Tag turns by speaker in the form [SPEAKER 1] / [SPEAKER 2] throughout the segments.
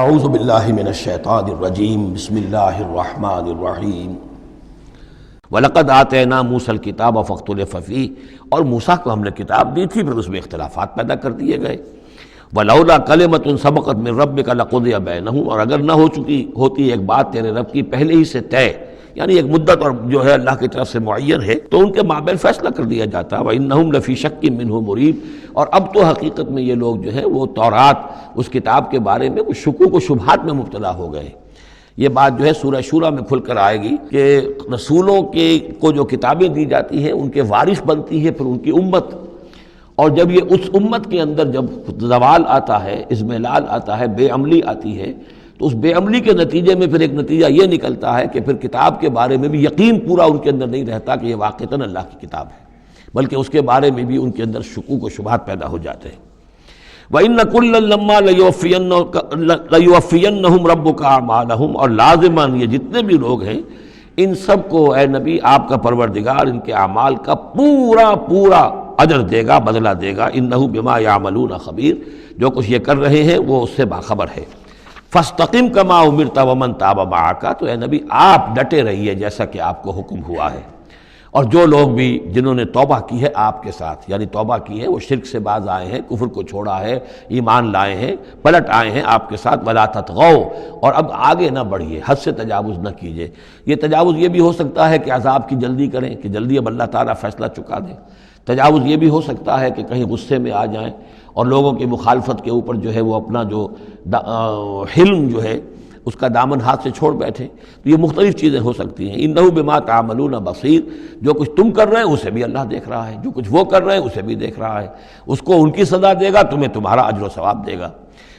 [SPEAKER 1] اعوذ باللہ من الشیطان الرجیم بسم اللہ الرحمن الرحیم وَلَقَدْ آتَيْنَا مُوسَى الْكِتَابَ فَاخْتُلِفَ فِيهِ، اور موسیٰ کو ہم نے کتاب دی تھی پھر اس میں اختلافات پیدا کر دیے گئے۔ وَلَوْلَا كَلِمَةٌ سَبَقَتْ مِنْ رَبِّكَ لَقُضِيَ بَيْنَهُمْ، اور اگر نہ ہو چکی ہوتی ایک بات تیرے رب کی پہلے ہی سے طے، یعنی ایک مدت اور جو ہے اللہ کی طرف سے معین ہے، تو ان کے مابین فیصلہ کر دیا جاتا۔ وَإِنَّهُمْ لَفِي شَكٍّ مِّنْهُ مُرِيبٍ، اور اب تو حقیقت میں یہ لوگ جو ہیں وہ تورات اس کتاب کے بارے میں کچھ شکوک و شبہات میں مبتلا ہو گئے۔ یہ بات جو ہے سورہ شورى میں کھل کر آئے گی کہ رسولوں کو جو کتابیں دی جاتی ہیں ان کے وارث بنتی ہے پھر ان کی امت، اور جب یہ اس امت کے اندر جب زوال آتا ہے، اضمحلال آتا ہے، بے عملی آتی ہے، تو اس بے عملی کے نتیجے میں پھر ایک نتیجہ یہ نکلتا ہے کہ پھر کتاب کے بارے میں بھی یقین پورا ان کے اندر نہیں رہتا کہ یہ واقعتاً اللہ کی کتاب ہے، بلکہ اس کے بارے میں بھی ان کے اندر شکوک و شبہات پیدا ہو جاتے ہیں۔ وَإِنَّ كُلًّا لَمَّا لَيُوَفِّيَنَّهُمْ رَبُّكَ أَعْمَالَهُمْ، اور لازماً یہ جتنے بھی لوگ ہیں ان سب کو اے نبی آپ کا پروردگار ان کے اعمال کا پورا اجر دے گا، بدلہ دے گا۔ إِنَّهُ بِمَا يَعْمَلُونَ خَبِيرٌ، جو کچھ یہ کر رہے ہیں وہ اس سے باخبر ہے۔ فَاسْتَقِمْ كَمَا أُمِرْتَ وَمَنْ تَابَ مَعَكَ، تو اے نبی آپ ڈٹے رہیے جیسا کہ آپ کو حکم ہوا ہے، اور جو لوگ بھی جنہوں نے توبہ کی ہے آپ کے ساتھ، یعنی توبہ کی ہے، وہ شرک سے باز آئے ہیں، کفر کو چھوڑا ہے، ایمان لائے ہیں، پلٹ آئے ہیں آپ کے ساتھ، وَلَا تَطْغَوْا، اور اب آگے نہ بڑھیے، حد سے تجاوز نہ کیجیے۔ یہ تجاوز یہ بھی ہو سکتا ہے کہ عذاب کی جلدی کریں، کہ جلدی اب اللہ تعالیٰ فیصلہ چکا دیں۔ تجاوز یہ بھی ہو سکتا ہے کہ کہیں غصے میں آ جائیں اور لوگوں کی مخالفت کے اوپر جو ہے وہ اپنا جو حلم جو ہے اس کا دامن ہاتھ سے چھوڑ بیٹھے، تو یہ مختلف چیزیں ہو سکتی ہیں۔ اِنَّهُ بِمَا تَعْمَلُونَ بَصِيرٌ، جو کچھ تم کر رہے ہیں اسے بھی اللہ دیکھ رہا ہے، جو کچھ وہ کر رہے ہیں اسے بھی دیکھ رہا ہے، اس کو ان کی سزا دے گا، تمہیں تمہارا اجر و ثواب دے گا۔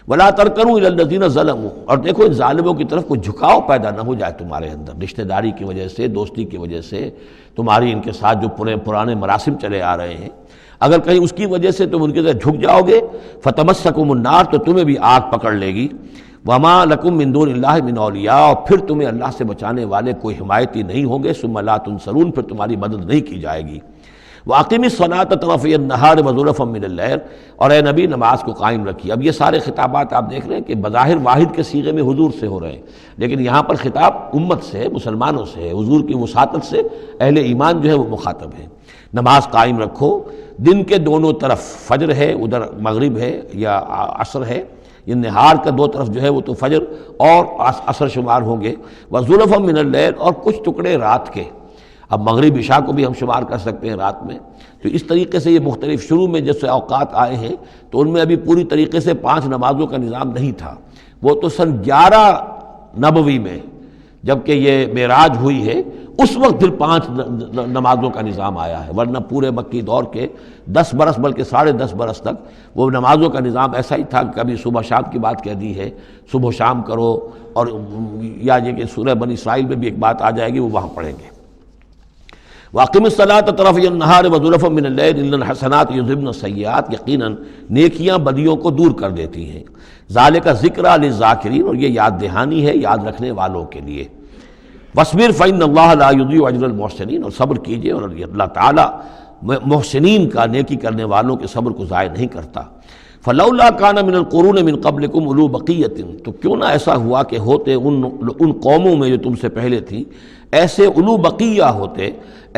[SPEAKER 1] وَلَا تَرْكَنُوا إِلَى الَّذِينَ ظَلَمُوا، اور دیکھو ان ظالموں کی طرف کوئی جھکاؤ پیدا نہ ہو جائے تمہارے اندر، رشتہ داری کی وجہ سے، دوستی کی وجہ سے، تمہاری ان کے ساتھ جو پرانے مراسم چلے آ رہے ہیں، اگر کہیں اس کی وجہ سے تم ان کے ساتھ جھک جاؤ گے، فَتَمَسَّكُمُ النَّارُ، تو تمہیں بھی آگ پکڑ لے گی۔ وَمَا لَكُم مِّن دُونِ اللَّهِ مِنْ أَوْلِيَاءَ، اور پھر تمہیں اللہ سے بچانے والے کوئی حمایتی نہیں ہوں گے، ثُمَّ لَا تُنصَرُونَ، پھر تمہاری مدد نہیں کی جائے گی۔ وَأَقِمِ الصَّلَاةَ طَرَفَيِ النَّهَارِ وَزُلَفًا مِّنَ اللَّيْلِ، اور اے نبی نماز کو قائم رکھیے۔ اب یہ سارے خطابات آپ دیکھ رہے ہیں کہ بظاہر واحد کے صیغے میں حضور سے ہو رہے ہیں، لیکن یہاں پر خطاب امت سے ہے، مسلمانوں سے ہے، حضور کی وساطت سے اہل ایمان جو ہے وہ مخاطب ہے۔ نماز قائم رکھو، دن کے دونوں طرف، فجر ہے ادھر مغرب ہے یا عصر ہے، یہ نہار کا دو طرف جو ہے وہ تو فجر اور عصر شمار ہوں گے۔ وَزُلَفًا مِّنَ اللَّيْلِ، اور کچھ ٹکڑے رات کے، اب مغرب عشاء کو بھی ہم شمار کر سکتے ہیں رات میں، تو اس طریقے سے یہ مختلف شروع میں جیسے اوقات آئے ہیں تو ان میں ابھی پوری طریقے سے 5 نمازوں کا نظام نہیں تھا، وہ تو سن 11 نبوی میں جبکہ یہ معراج ہوئی ہے اس وقت پھر 5 نمازوں کا نظام آیا ہے، ورنہ پورے مکی دور کے 10 برس بلکہ 10.5 برس تک وہ نمازوں کا نظام ایسا ہی تھا کہ کبھی صبح شام کی بات کہہ دی ہے، صبح شام کرو، اور یا یہ کہ سورہ بنی اسرائیل میں بھی ایک بات آ جائے گی وہ وہاں پڑھیں گے۔ وَأَقِمِ الصَّلَاةَ طَرَفَيِ النَّهَارِ وَزُلَفًا مِّنَ اللَّيْلِ إِنَّ الْحَسَنَاتِ يُذْهِبْنَ السَّيِّئَاتِ، یقیناً نیکیاں بدیوں کو دور کر دیتی ہیں۔ ذَلِكَ ذِكْرَىٰ لِلذَّاكِرِينَ، اور یہ یاد دہانی ہے یاد رکھنے والوں کے لیے۔ وَاصْبِرْ فَإِنَّ اللَّهَ لَا يُضِيعُ أَجْرَ الْمُحْسِنِينَ، اور صبر کیجئے، اور اللہ تعالیٰ محسنین کا، نیکی کرنے والوں کے صبر کو ضائع نہیں کرتا۔ فَلَوْلَا كَانَ مِنَ الْقُرُونِ مِنْ قَبْلِكُمْ أُولُو بَقِيَّةٍ، تو کیوں نہ ایسا ہوا کہ ہوتے ان قوموں میں جو تم سے پہلے تھی ایسے اولو بقیہ ہوتے،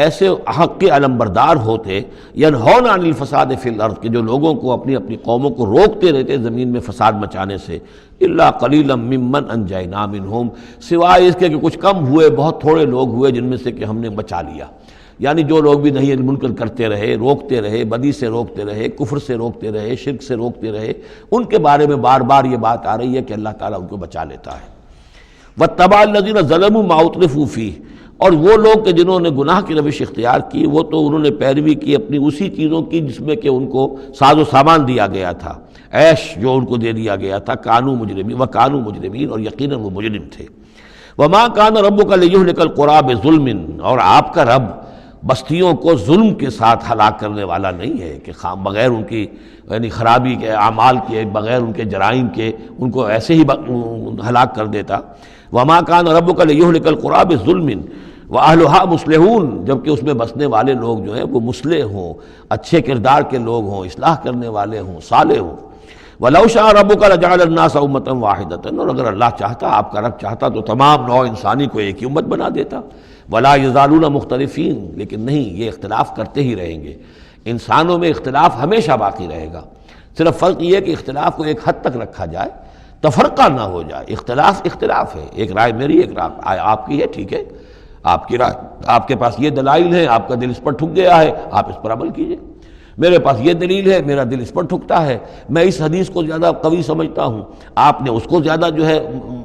[SPEAKER 1] ایسے حق کے علمبردار ہوتے، ینہون عن الفساد فی الارض، کہ جو لوگوں کو اپنی قوموں کو روکتے رہتے زمین میں فساد مچانے سے، الا قلیلا ممن انجینا منہم، سوائے اس کے کہ کچھ کم ہوئے، بہت تھوڑے لوگ ہوئے جن میں سے کہ ہم نے بچا لیا۔ یعنی جو لوگ بھی نہیں منکر کرتے رہے، روکتے رہے، بدی سے روکتے رہے، کفر سے روکتے رہے، شرک سے روکتے رہے، ان کے بارے میں بار بار یہ بات آ رہی ہے کہ اللہ تعالیٰ ان کو بچا لیتا ہے۔ وَاتَّبَعَ الَّذِينَ ظَلَمُوا مَا أُتْرِفُوا فِيهِ، اور وہ لوگ کہ جنہوں نے گناہ کی روش اختیار کی، وہ تو انہوں نے پیروی کی اپنی اسی چیزوں کی جس میں کہ ان کو ساز و سامان دیا گیا تھا، عیش جو ان کو دے دیا گیا تھا، کانوا مجرمین وکانوا مجرمین، اور یقیناً وہ مجرم تھے۔ وما کان ربک لیہلک القری بظلم، اور آپ کا رب بستیوں کو ظلم کے ساتھ ہلاک کرنے والا نہیں ہے کہ بغیر ان کی یعنی خرابی کے اعمال کے، بغیر ان کے جرائم کے ان کو ایسے ہی ہلاک کر دیتا۔ وما کان ربک لیہلک القری بظلم وَأَهْلُهَا مُصْلِحُونَ، جبکہ اس میں بسنے والے لوگ جو ہیں وہ مصلح ہوں، اچھے کردار کے لوگ ہوں، اصلاح کرنے والے ہوں، صالح ہوں۔ وَلَوْ شَاءَ رَبُّكَ لَجَعَلَ النَّاسَ أُمَّةً وَاحِدَةً، اور اگر اللہ چاہتا، آپ کا رب چاہتا تو تمام نوع انسانی کو ایک ہی امت بنا دیتا. وَلَا يَزَالُونَ مُخْتَلِفِينَ، لیکن نہیں، یہ اختلاف کرتے ہی رہیں گے. انسانوں میں اختلاف ہمیشہ باقی رہے گا. صرف فرق یہ ہے کہ اختلاف کو ایک حد تک رکھا جائے، تفرقہ نہ ہو جائے. اختلاف ہے، ایک رائے میری، ایک رائے آپ کی ہے، ٹھیک ہے، آپ کی رائے، آپ کے پاس یہ دلائل ہیں، آپ کا دل اس پر ٹھک گیا ہے، آپ اس پر عمل کیجئے. میرے پاس یہ دلیل ہے، میرا دل اس پر ٹھکتا ہے، میں اس حدیث کو زیادہ قوی سمجھتا ہوں، آپ نے اس کو زیادہ جو ہے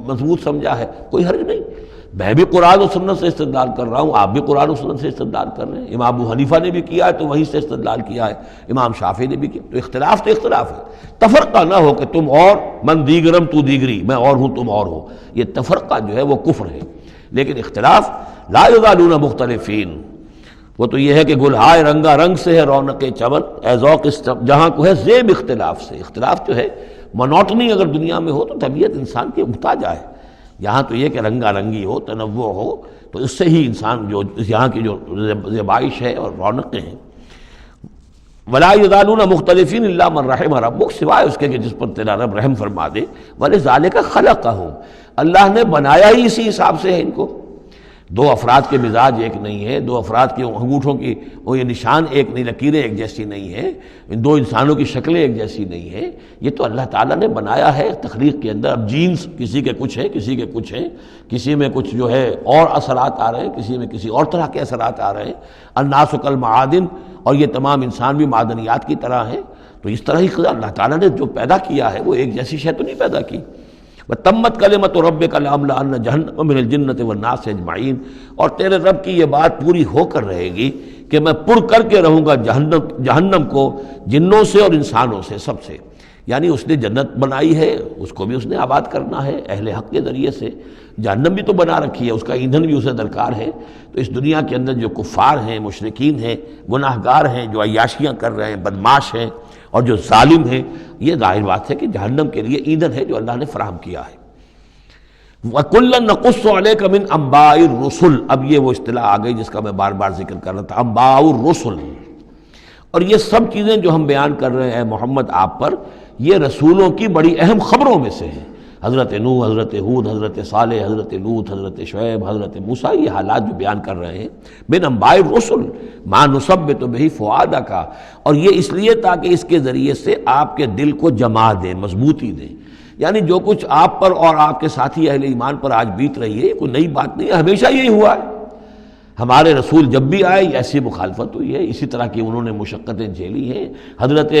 [SPEAKER 1] مضبوط سمجھا ہے، کوئی حرج نہیں. میں بھی قرآن و سنت سے استدلال کر رہا ہوں، آپ بھی قرآن و سنت سے استدلال کر رہے ہیں. امام ابو حنیفہ نے بھی کیا ہے تو وہیں سے استدلال کیا ہے، امام شافعی نے بھی کیا. تو اختلاف ہے. تفرقہ نہ ہو کہ تم اور، من دیگرم تو دیگری، میں اور ہوں تم اور ہو. یہ تفرقہ جو ہے وہ کفر ہے. لیکن اختلاف لا یزالون مختلفین، وہ تو یہ ہے کہ گلہائے رنگا رنگ سے ہے رونق چمن، اے ذوق جہاں کو ہے زیب اختلاف سے. اختلاف جو ہے، منوٹنی اگر دنیا میں ہو تو طبیعت انسان کے محتاج ہے. یہاں تو یہ کہ رنگا رنگی ہو، تنوع ہو، تو اس سے ہی انسان جو یہاں کی جو زیبائش ہے اور رونقیں ہیں. ولا یزالون مختلفین الا من رحم ربک، سوائے اس کے کہ جس پر تیرا رب رحم فرما دے. ولذالک خلقہم، اللہ نے بنایا ہی اسی حساب سے ہے ان کو. دو افراد کے مزاج ایک نہیں ہے، دو افراد کے انگوٹھوں کی وہ یہ نشان ایک نہیں، لکیریں ایک جیسی نہیں ہیں، دو انسانوں کی شکلیں ایک جیسی نہیں ہیں. یہ تو اللہ تعالیٰ نے بنایا ہے تخلیق کے اندر. اب جینز کسی کے کچھ ہیں، کسی کے کچھ ہیں، کسی میں کچھ جو ہے اور اثرات آ رہے ہیں، کسی میں کسی اور طرح کے اثرات آ رہے ہیں. الناس کالمعادن، اور یہ تمام انسان بھی معدنیات کی طرح ہیں. تو اس طرح ہی اللہ تعالیٰ نے جو پیدا کیا ہے وہ ایک جیسی شے تو نہیں پیدا کی. وَتَمَّتْ كَلِمَةُ رَبِّكَ لَأَمْلَأَنَّ جَهَنَّمَ مِنَ الْجِنَّةِ وَالنَّاسِ أَجْمَعِينَ، اور تیرے رب کی یہ بات پوری ہو کر رہے گی کہ میں پر کر کے رہوں گا جہنم کو جنوں سے اور انسانوں سے، سب سے. یعنی اس نے جنت بنائی ہے، اس کو بھی اس نے آباد کرنا ہے اہل حق کے ذریعے سے. جہنم بھی تو بنا رکھی ہے، اس کا ایندھن بھی اسے درکار ہے. تو اس دنیا کے اندر جو کفار ہیں، مشرکین ہیں، گناہگار ہیں، جو عیاشیاں کر رہے ہیں، بدماش ہیں اور جو ظالم ہیں، یہ ظاہر بات ہے کہ جہنم کے لیے ایندھن ہے جو اللہ نے فراہم کیا ہے. وَكُلًّا نَقُصُّ عَلَيْكَ مِنْ أَنْبَاءِ الرُّسُلِ، اب یہ وہ اصطلاح آ گئی جس کا میں بار بار ذکر کر رہا تھا، انباء الرسل. اور یہ سب چیزیں جو ہم بیان کر رہے ہیں محمد آپ پر، یہ رسولوں کی بڑی اہم خبروں میں سے ہیں. حضرت نوح، حضرت ہود، حضرت صالح، حضرت لوط، حضرت شعیب، حضرت موسیٰ، یہ حالات جو بیان کر رہے ہیں. من انباء الرسل ما نثبت به فؤادک، اور یہ اس لیے تاکہ اس کے ذریعے سے آپ کے دل کو جما دیں، مضبوطی دیں. یعنی جو کچھ آپ پر اور آپ کے ساتھی اہل ایمان پر آج بیت رہی ہے، یہ کوئی نئی بات نہیں ہے، ہمیشہ یہی ہوا ہے. ہمارے رسول جب بھی آئے ایسی مخالفت ہوئی ہے، اسی طرح کی انہوں نے مشقتیں جھیلی ہیں. حضرت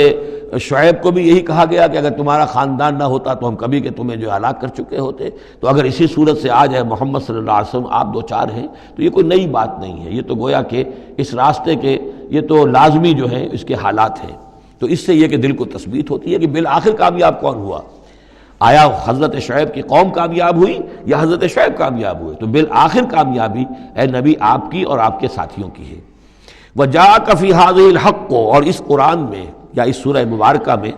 [SPEAKER 1] شعیب کو بھی یہی کہا گیا کہ اگر تمہارا خاندان نہ ہوتا تو ہم کبھی کہ تمہیں جو ہلاک کر چکے ہوتے. تو اگر اسی صورت سے آ جائے محمد صلی اللہ علیہ وسلم، آپ دو چار ہیں، تو یہ کوئی نئی بات نہیں ہے. یہ تو گویا کہ اس راستے کے یہ تو لازمی جو ہیں اس کے حالات ہیں. تو اس سے یہ کہ دل کو تثبیت ہوتی ہے کہ بالآخر کامیاب کون ہوا. آیا حضرت شعیب کی قوم کامیاب ہوئی یا حضرت شعیب کامیاب ہوئے؟ تو بالآخر کامیابی اے نبی آپ کی اور آپ کے ساتھیوں کی ہے. وَجَاءَكَ فِي هَذِهِ الْحَقُّ، اور اس قرآن میں یا اس سورہ مبارکہ میں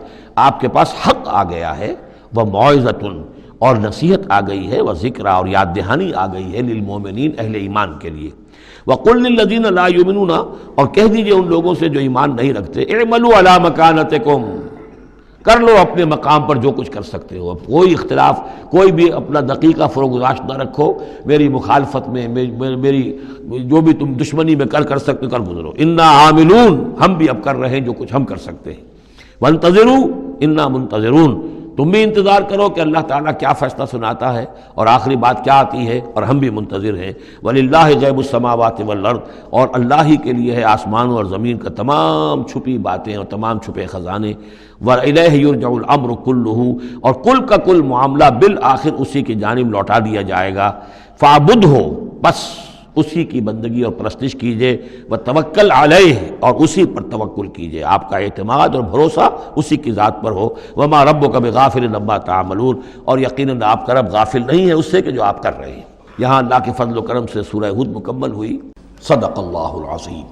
[SPEAKER 1] آپ کے پاس حق آ گیا ہے. وَمَوْعِظَةٌ، اور نصیحت آ گئی ہے. وَذِكْرَىٰ، اور یاد دہانی آ گئی ہے. لِلْمُؤْمِنِينَ، اہل ایمان کے لیے. وَقُلْ لِلَّذِينَ لَا يُؤْمِنُونَ، اور کہہ دیجئے ان لوگوں سے جو ایمان نہیں رکھتے، اعملوا علی مکانتکم، کر لو اپنے مقام پر جو کچھ کر سکتے ہو. اب کوئی اختلاف، کوئی بھی اپنا دقیقہ فروگزاشت نہ رکھو. میری مخالفت میں، میری جو بھی تم دشمنی میں کر سکتے کر گزرو. انا عاملون، ہم بھی اب کر رہے ہیں جو کچھ ہم کر سکتے ہیں. وانتظروا انا منتظرون، تم بھی انتظار کرو کہ اللہ تعالیٰ کیا فیصلہ سناتا ہے اور آخری بات کیا آتی ہے، اور ہم بھی منتظر ہیں. وَلِلَّهِ غَيْبُ السَّمَاوَاتِ وَالْأَرْضِ، اور اللہ ہی کے لیے ہے آسمانوں اور زمین کا تمام چھپی باتیں اور تمام چھپے خزانے. وَإِلَيْهِ يُرْجَعُ الْأَمْرُ كُلُّهُ، اور کل کا کل معاملہ بالآخر اسی کی جانب لوٹا دیا جائے گا. فَاعْبُدْهُ، بس اسی کی بندگی اور پرستش کیجئے. وَتَوَكَّلْ عَلَيْهِ، اور اسی پر توکل کیجئے. آپ کا اعتماد اور بھروسہ اسی کی ذات پر ہو. وَمَا رَبُّكَ بِغَافِلٍ عَمَّا تَعْمَلُونَ، اور یقیناً آپ کا رب غافل نہیں ہے اس سے کہ جو آپ کر رہے ہیں. یہاں اللہ کے فضل و کرم سے سورہ ہود مکمل ہوئی. صدق اللہ العظیم.